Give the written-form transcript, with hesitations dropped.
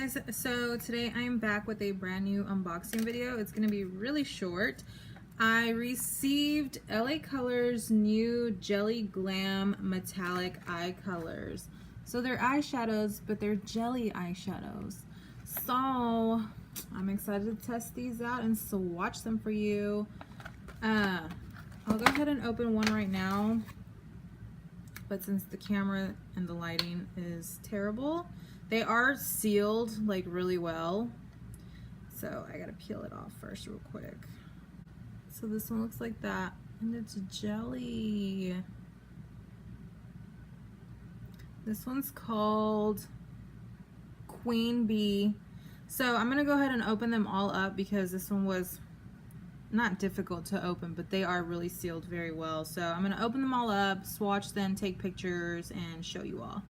guys, so today I am back with a brand new unboxing video. It's going to be really short. I received Lacolors new Jelly Glam metallic eye colors. So they're eyeshadows, but they're jelly eyeshadows. So I'm excited to test these out and swatch them for you. I'll go ahead and open one right now, but since the camera and the lighting is terrible, they are sealed like really well, so I gotta peel it off first real quick. So this one looks like that, and it's jelly. This one's called Queen Bee. So I'm gonna go ahead and open them all up because this one was not difficult to open, but they are really sealed very well. So I'm gonna open them all up, swatch them, take pictures, and show you all.